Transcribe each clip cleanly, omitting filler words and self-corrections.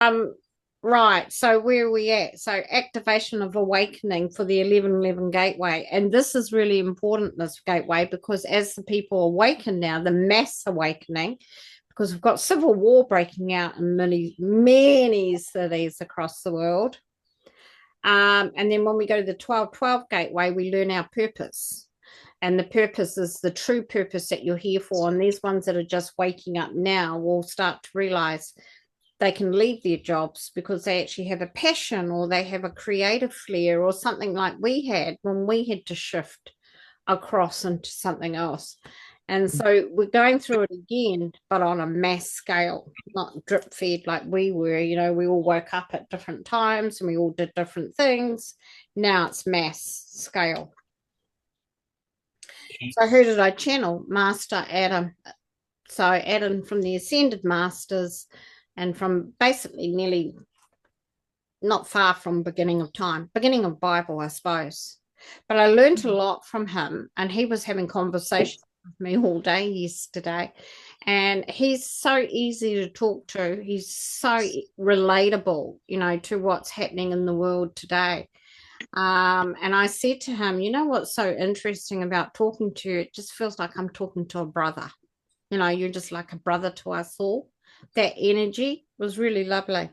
Um, right. So where are we at? So activation of awakening for the 1111 gateway. And this is really important, this gateway, because as the people awaken now, the mass awakening, because we've got civil war breaking out in many, many cities across the world. And then when we go to the 1212 gateway, we learn our purpose. And the purpose is the true purpose that you're here for. And these ones that are just waking up now will start to realize they can leave their jobs because they actually have a passion or they have a creative flair or something like we had when we had to shift across into something else. And so we're going through it again, but on a mass scale, not drip fed like we were. You know, we all woke up at different times and we all did different things. Now it's mass scale. So who did I channel? Master Adam. So Adam from the Ascended Masters and from basically nearly not far from beginning of time, beginning of Bible, I suppose. But I learned a lot from him, and he was having conversations with me all day yesterday. And he's so easy to talk to. He's so relatable, you know, to what's happening in the world today. And I said to him, you know what's so interesting about talking to you? It just feels like I'm talking to a brother. You know, you're just like a brother to us all. That energy was really lovely.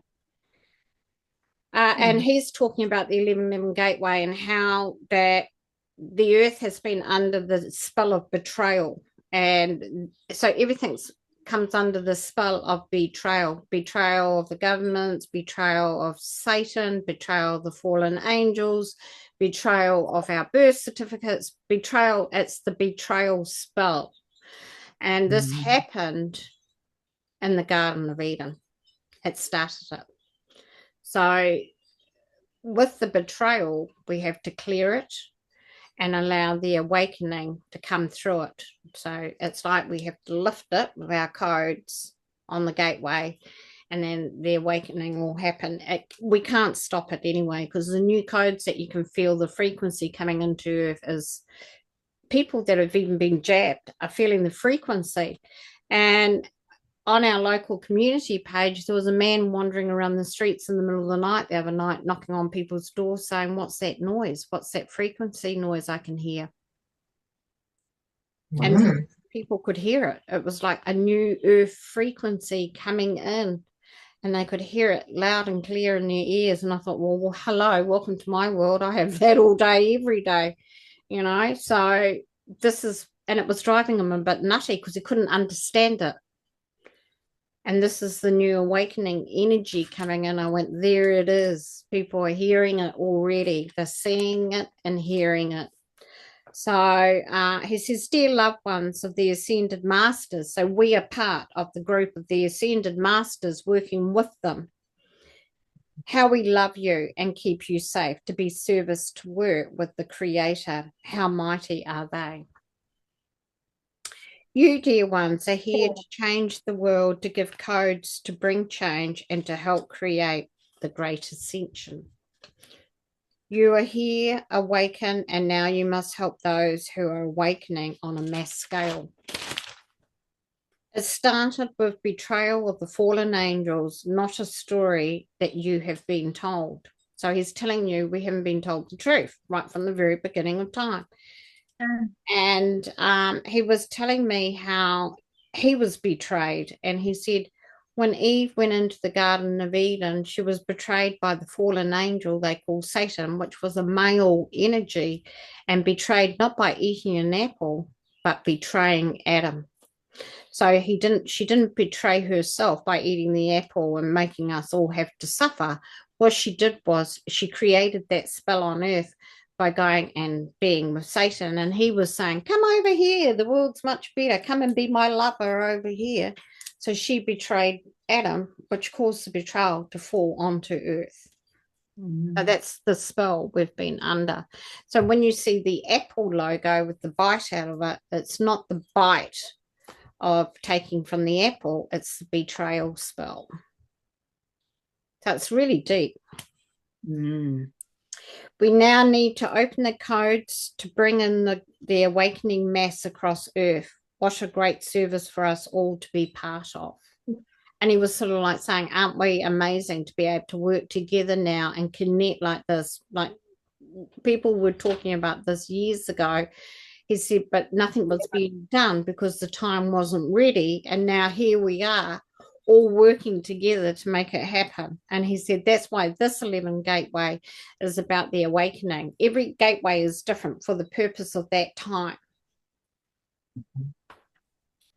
And he's talking about the 1111 gateway and how that the earth has been under the spell of betrayal. And so everything's comes under the spell of betrayal of the governments, betrayal of Satan, betrayal of the fallen angels, betrayal of our birth certificates, betrayal. It's the betrayal spell. And this happened in the Garden of Eden. It started it. So with the betrayal, we have to clear it and allow the awakening to come through it. So it's like we have to lift it with our codes on the gateway, and then the awakening will happen. We can't stop it anyway, because the new codes that you can feel the frequency coming into Earth is people that have even been jabbed are feeling the frequency. And on our local community page, there was a man wandering around the streets in the middle of the night the other night, knocking on people's doors saying, what's that noise? What's that frequency noise I can hear? Wow. And people could hear it. It was like a new earth frequency coming in, and they could hear it loud and clear in their ears. And I thought, well, hello, welcome to my world. I have that all day, every day, you know? So this is, and it was driving him a bit nutty because he couldn't understand it. And this is the new awakening energy coming in. I went, there it is. People are hearing it already. They're seeing it and hearing it. So he says, dear loved ones of the Ascended Masters. So we are part of the group of the Ascended Masters working with them. How we love you and keep you safe to be service to work with the Creator. How mighty are they? You, dear ones, are here to change the world, to give codes, to bring change, and to help create the great ascension. You are here, awaken, and now you must help those who are awakening on a mass scale. It started with betrayal of the fallen angels, not a story that you have been told. So he's telling you we haven't been told the truth right from the very beginning of time. And he was telling me how he was betrayed. And he said, when Eve went into the Garden of Eden, she was betrayed by the fallen angel they call Satan, which was a male energy, and betrayed not by eating an apple, but betraying Adam. So she didn't betray herself by eating the apple and making us all have to suffer. What she did was she created that spell on earth by going and being with Satan. And he was saying, come over here. The world's much better. Come and be my lover over here. So she betrayed Adam, which caused the betrayal to fall onto earth. So that's the spell we've been under. So when you see the Apple logo with the bite out of it, it's not the bite of taking from the apple, it's the betrayal spell. So it's really deep. Mm. We now need to open the codes to bring in the awakening mass across Earth. What a great service for us all to be part of. And he was sort of like saying, aren't we amazing to be able to work together now and connect like this? Like people were talking about this years ago. He said, but nothing was being done because the time wasn't ready. And now here we are, all working together to make it happen. And he said, that's why this 11 gateway is about the awakening. Every gateway is different for the purpose of that time.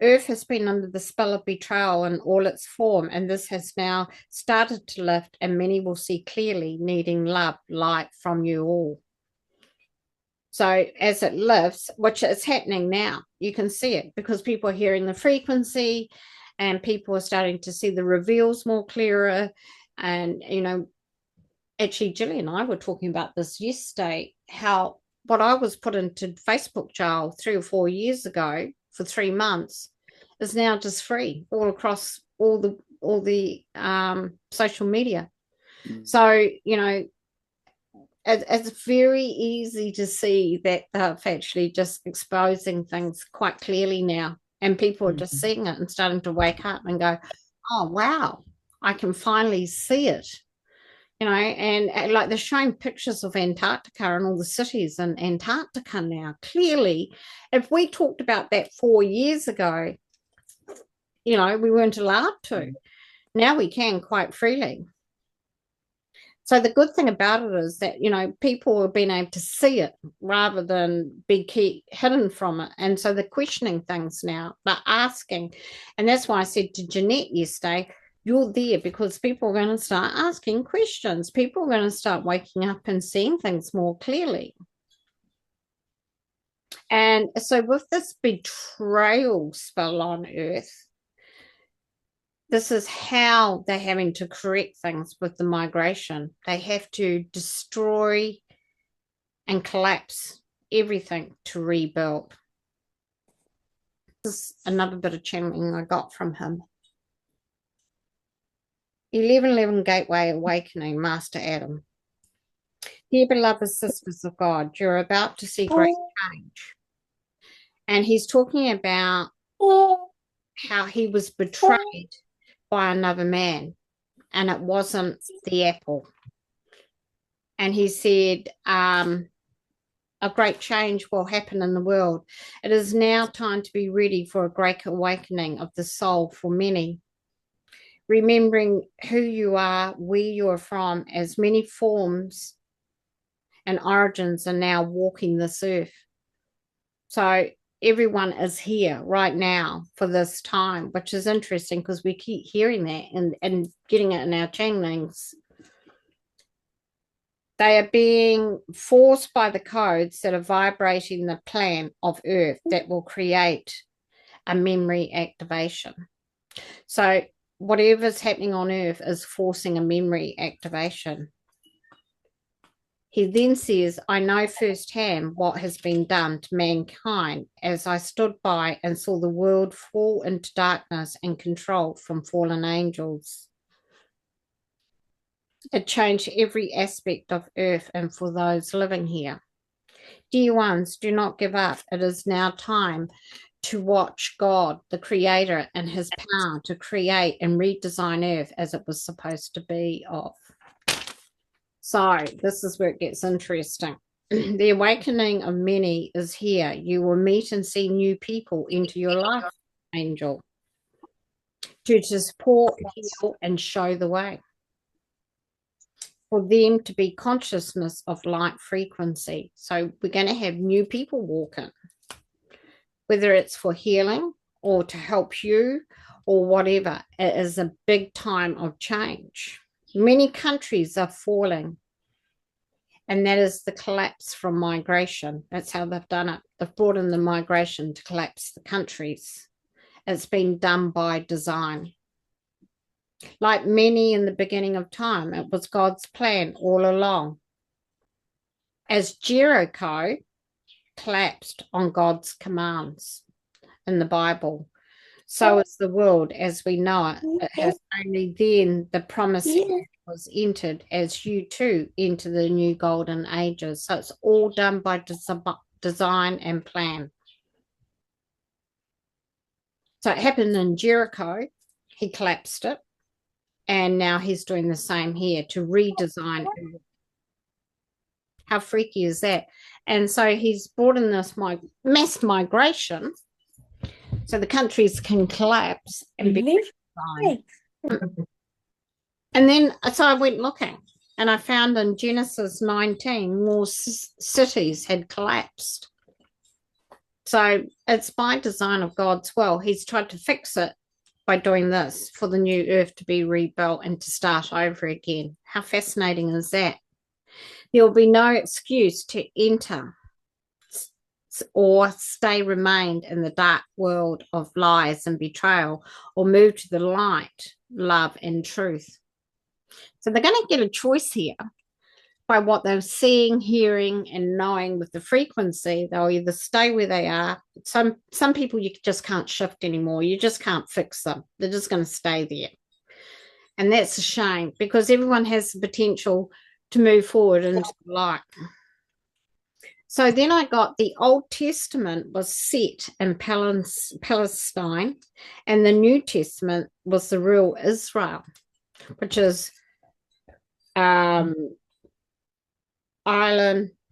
Earth has been under the spell of betrayal in all its form, and this has now started to lift, and many will see clearly, needing love, light from you all. So as it lifts, which is happening now, you can see it because people are hearing the frequency and people are starting to see the reveals more clearer. And, you know, actually, Jilly and I were talking about this yesterday, how what I was put into Facebook jail 3 or 4 years ago for 3 months is now just free all across all the social media. So, you know, it's very easy to see that they're actually just exposing things quite clearly now. And people are just seeing it and starting to wake up and go, oh, wow, I can finally see it. You know, and like they're showing pictures of Antarctica and all the cities in Antarctica now. Clearly, if we talked about that 4 years ago, you know, we weren't allowed to. Now we can quite freely. So the good thing about it is that, you know, people have been able to see it rather than be hidden from it. And so they're questioning things now, they're asking. And that's why I said to Jeanette yesterday, you're there because people are going to start asking questions. People are going to start waking up and seeing things more clearly. And so with this betrayal spell on Earth, this is how they're having to correct things with the migration. They have to destroy and collapse everything to rebuild. This is another bit of channeling I got from him. 1111 Gateway Awakening, Master Adam. Dear beloved sisters of God, you're about to see great change. And he's talking about how he was betrayed by another man, and it wasn't the apple. And he said, a great change will happen in the world. It is now time to be ready for a great awakening of the soul for many. Remembering who you are, where you are from, as many forms and origins are now walking this earth. So everyone is here right now for this time, which is interesting because we keep hearing that and getting it in our channelings. They are being forced by the codes that are vibrating the plan of Earth that will create a memory activation. So whatever's happening on Earth is forcing a memory activation. He then says, I know firsthand what has been done to mankind as I stood by and saw the world fall into darkness and control from fallen angels. It changed every aspect of Earth and for those living here. Dear ones, do not give up. It is now time to watch God, the Creator, and His power to create and redesign Earth as it was supposed to be of. So this is where it gets interesting. The awakening of many is here. You will meet and see new people into your life, angel, to support, heal, and show the way. For them to be consciousness of light frequency. So we're going to have new people walking, whether it's for healing or to help you or whatever. It is a big time of change. Many countries are falling, and that is the collapse from migration. That's how they've done it. They've brought in the migration to collapse the countries. It's been done by design. Like many in the beginning of time, it was God's plan all along. As Jericho collapsed on God's commands in the Bible, so is the world as we know it. It has only then the promise was entered as you too enter the new golden ages. So it's all done by design and plan. So it happened in Jericho. he collapsed it. And now he's doing the same here to redesign. How freaky is that? And so he's brought in this mass migration so the countries can collapse and be redesigned. And then, so I went looking and I found in Genesis 19, more cities had collapsed. So it's by design of God's will. He's tried to fix it by doing this for the new earth to be rebuilt and to start over again. How fascinating is that? There will be no excuse to enter or remained in the dark world of lies and betrayal, or move to the light, love, and truth. So they're going to get a choice here by what they're seeing, hearing, and knowing with the frequency. They'll either stay where they are. Some people you just can't shift anymore. You just can't fix them. They're just going to stay there. And that's a shame, because everyone has the potential to move forward into the light. So then I got the Old Testament was set in Palestine, and the New Testament was the real Israel, which is Ireland,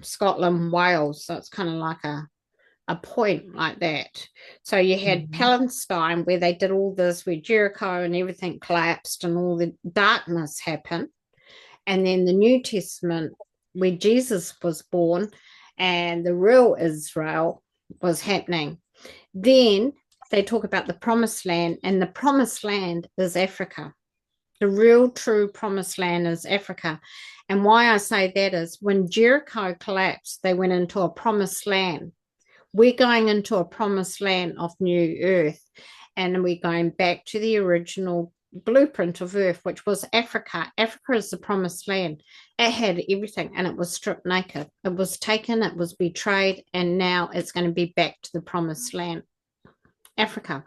Scotland, Wales. So it's kind of like a point like that. So you had Palestine, where they did all this, where Jericho and everything collapsed and all the darkness happened. And then the New Testament, where Jesus was born and the real Israel was happening. Then they talk about the promised land, and the promised land is Africa. The real true promised land is Africa. And why I say that is when Jericho collapsed, they went into a promised land. We're going into a promised land of new earth, and we're going back to the original blueprint of earth, which was Africa. Africa is the promised land. It had everything, and it was stripped naked. It was taken, it was betrayed, and now it's going to be back to the promised land, Africa.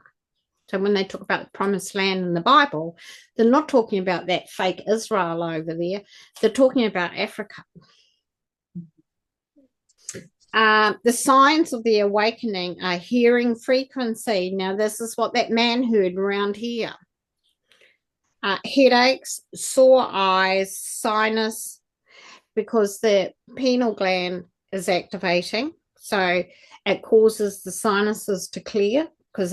So when they talk about the promised land in the Bible, they're not talking about that fake Israel over there. They're talking about Africa. The signs of the awakening are hearing frequency. Now, this is what that man heard around here. Headaches, sore eyes, sinus, because the pineal gland is activating. So it causes the sinuses to clear, because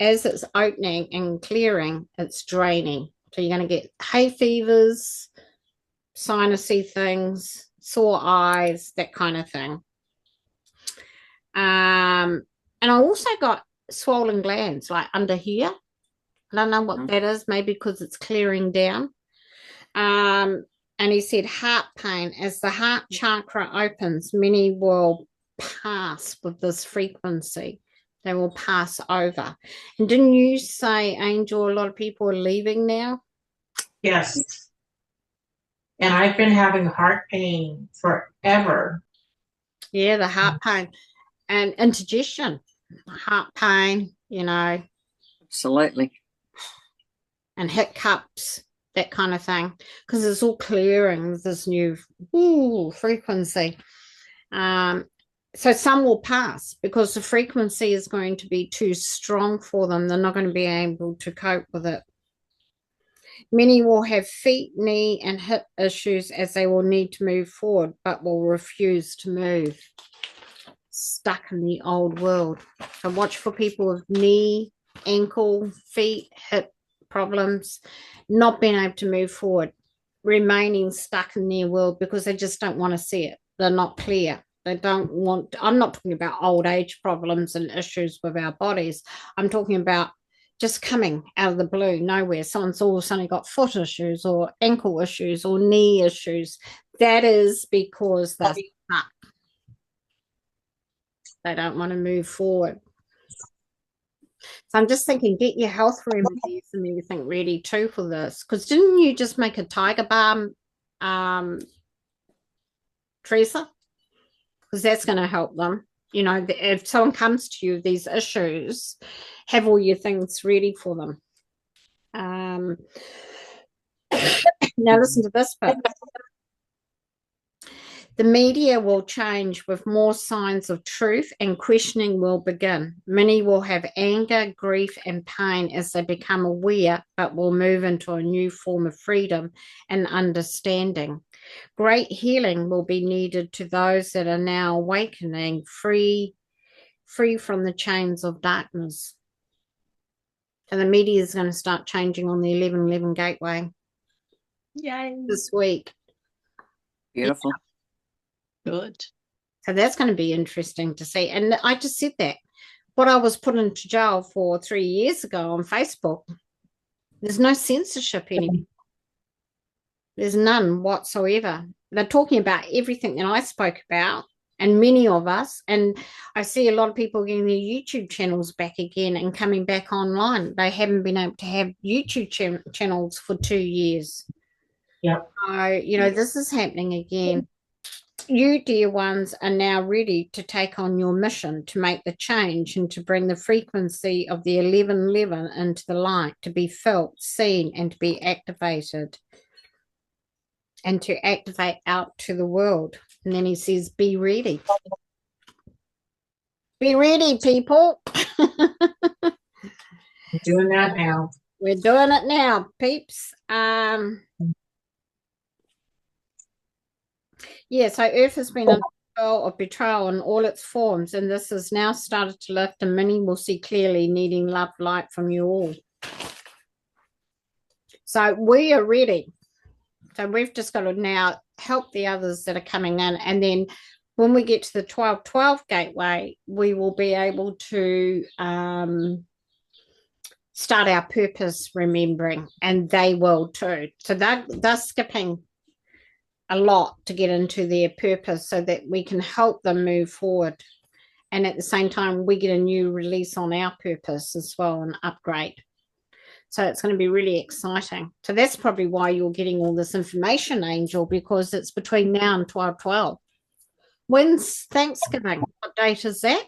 as it's opening and clearing, it's draining. So you're going to get hay fevers, sinusy things, sore eyes, that kind of thing. And I also got swollen glands, like under here. I don't know what that is, maybe because it's clearing down. And he said heart pain. As the heart chakra opens, many will pass with this frequency. They will pass over. And didn't you say, Angel, a lot of people are leaving now? Yes. And I've been having heart pain forever. Yeah, the heart pain and indigestion, heart pain, Absolutely. and hiccups, that kind of thing, because it's all clearing with this new frequency. So some will pass because the frequency is going to be too strong for them. They're not going to be able to cope with it. Many will have feet, knee, and hip issues, as they will need to move forward but will refuse to move. Stuck in the old world. So watch for people with knee, ankle, feet, hip problems, not being able to move forward, remaining stuck in their world because they just don't want to see it. They're not clear. They don't want, I'm not talking about old age problems and issues with our bodies. I'm talking about just coming out of the blue, nowhere. Someone's all of a sudden got foot issues or ankle issues or knee issues. That is because they're stuck. They don't want to move forward. So I'm just thinking, get your health remedies and everything ready too for this. Because didn't you just make a tiger balm, Teresa? Because that's going to help them. If someone comes to you with these issues, have all your things ready for them. Now listen to this bit. The media will change with more signs of truth, and questioning will begin. Many will have anger, grief, and pain as they become aware, but will move into a new form of freedom and understanding. Great healing will be needed to those that are now awakening, free from the chains of darkness. So the media is going to start changing on the 1111 gateway. Yay. This week. Beautiful. Good. So that's going to be interesting to see. And I just said that. What I was put into jail for 3 years ago on Facebook, there's no censorship anymore. There's none whatsoever. They're talking about everything that I spoke about, and many of us. And I see a lot of people getting their YouTube channels back again and coming back online. They haven't been able to have YouTube channels for 2 years. Yep. So, this is happening again. You, dear ones, are now ready to take on your mission to make the change and to bring the frequency of the 1111 into the light, to be felt, seen, and to be activated, and to activate out to the world. And then he says, be ready. Be ready, people. Doing that now. We're doing it now, peeps. So Earth has been in of betrayal in all its forms, and this has now started to lift, and many will see clearly, needing love, light from you all. So we are ready. So we've just got to now help the others that are coming in, and then when we get to the 1212 gateway, we will be able to start our purpose remembering, and they will too. So they're skipping a lot to get into their purpose so that we can help them move forward. And at the same time, we get a new release on our purpose as well, and upgrade. So it's going to be really exciting. So that's probably why you're getting all this information, Angel, because it's between now and 12/12. When's Thanksgiving? What date is that?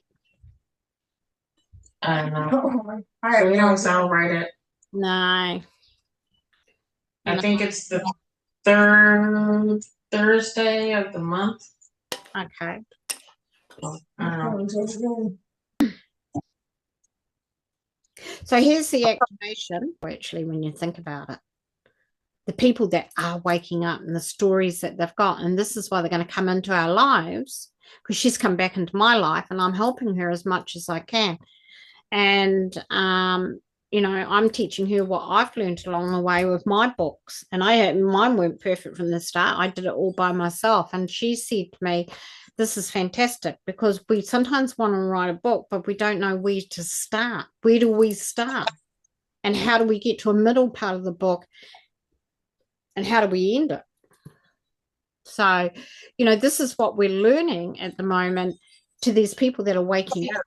I don't know. So we don't celebrate it. No. I think it's the third Thursday of the month. Okay. I don't know. So here's the activation, actually, when you think about it. The people that are waking up and the stories that they've got. And this is why they're going to come into our lives, because she's come back into my life and I'm helping her as much as I can. And, I'm teaching her what I've learned along the way with my books. And mine weren't perfect from the start. I did it all by myself. And she said to me, this is fantastic, because we sometimes want to write a book, but we don't know where to start. Where do we start? And how do we get to a middle part of the book? And how do we end it? So, this is what we're learning at the moment to these people that are waking up.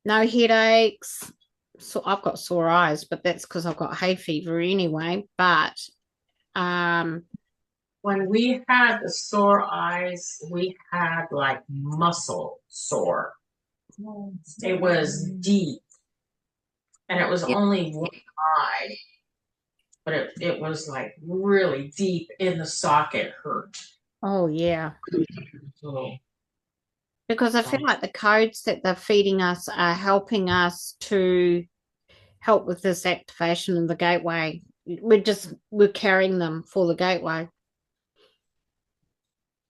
No headaches. So I've got sore eyes, but that's because I've got hay fever anyway. But when we had the sore eyes, we had like muscle sore. It was deep, and it was only one eye, but it was like really deep in the socket. Hurt. Oh yeah. So, because I feel like the codes that they're feeding us are helping us to help with this activation of the gateway. We're carrying them for the gateway.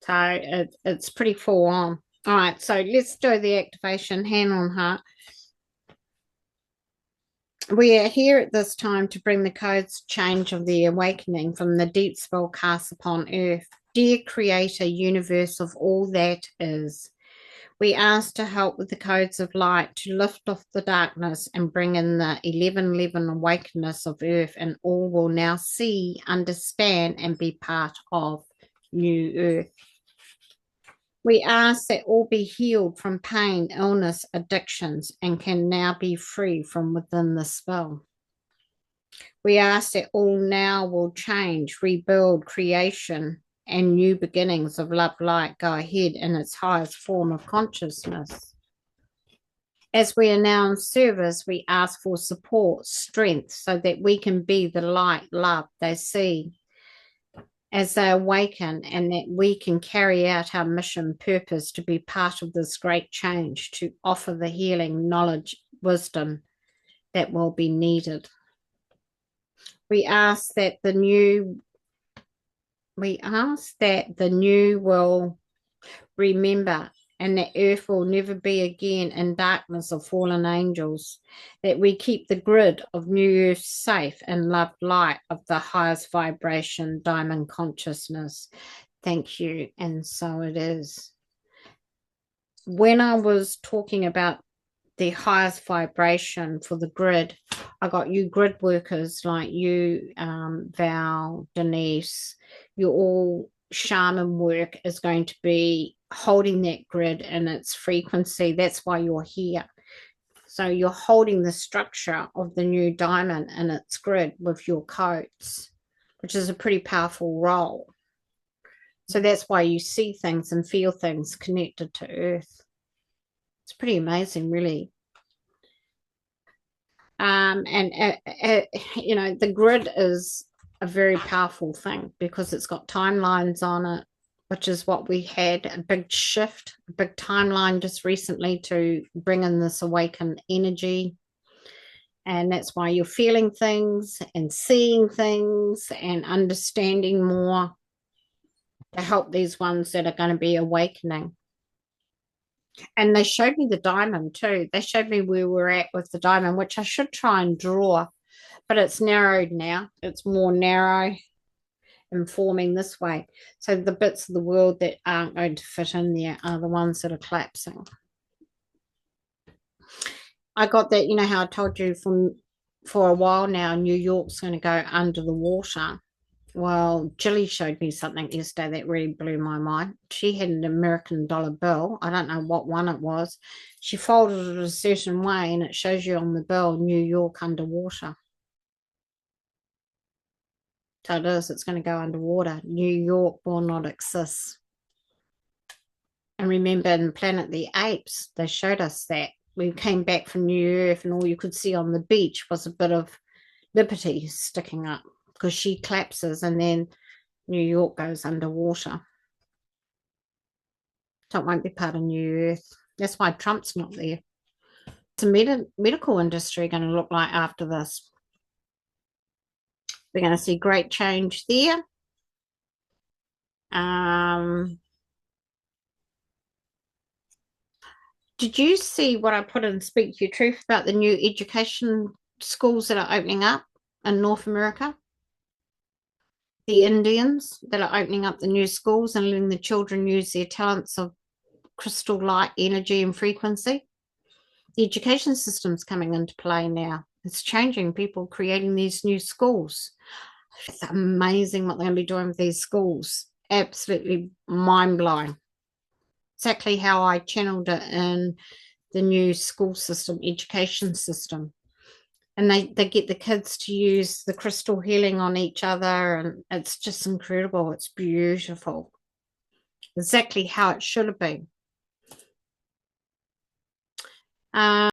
So it's pretty full on. All right, so let's do the activation, hand on heart. We are here at this time to bring the codes change of the awakening from the deep spell cast upon earth. Dear Creator, universe of all that is, we ask to help with the codes of light to lift off the darkness and bring in the 1111 awakeness of earth, and all will now see, understand, and be part of new earth. We ask that all be healed from pain, illness, addictions, and can now be free from within the spell. We ask that all now will change, rebuild, creation, and new beginnings of love light go ahead in its highest form of consciousness. As we are now in service, we ask for support, strength, so that we can be the light, love they see as they awaken, and that we can carry out our mission purpose to be part of this great change, to offer the healing, knowledge, wisdom that will be needed. We ask that the new will remember, and that earth will never be again in darkness of fallen angels, that we keep the grid of new earth safe and love light of the highest vibration diamond consciousness. Thank you. And so it is. When I was talking about the highest vibration for the grid, I got you grid workers like you, Val, Denise, you all shaman work is going to be holding that grid and its frequency. That's why you're here. So you're holding the structure of the new diamond and its grid with your codes, which is a pretty powerful role. So that's why you see things and feel things connected to earth. It's pretty amazing, really. You know, the grid is a very powerful thing because it's got timelines on it, which is what we had, a big shift, a big timeline just recently to bring in this awakened energy. And that's why you're feeling things and seeing things and understanding more to help these ones that are going to be awakening. And they showed me the diamond too. They showed me where we're at with the diamond, which I should try and draw, but it's narrowed now. It's more narrow and forming this way. So the bits of the world that aren't going to fit in there are the ones that are collapsing. I got that, you know how I told you for a while now, New York's going to go under the water. Well, Jilly showed me something yesterday that really blew my mind. She had an American dollar bill. I don't know what one it was. She folded it a certain way, and it shows you on the bill, New York underwater. So it is, it's going to go underwater. New York will not exist. And remember in Planet of the Apes, they showed us that. We came back from New Earth, and all you could see on the beach was a bit of Liberty sticking up, because she collapses and then New York goes underwater. So it won't be part of New Earth. That's why Trump's not there. What's the medical industry going to look like after this? We're going to see great change there. Did you see what I put in Speak Your Truth about the new education schools that are opening up in North America? The Indians that are opening up the new schools and letting the children use their talents of crystal light energy and frequency. The education system's coming into play now. It's changing. People creating these new schools. It's amazing what they're going to be doing with these schools. Absolutely mind-blowing. Exactly how I channeled it in the new school system, education system. And they get the kids to use the crystal healing on each other, and it's just incredible. It's beautiful. Exactly how it should have been.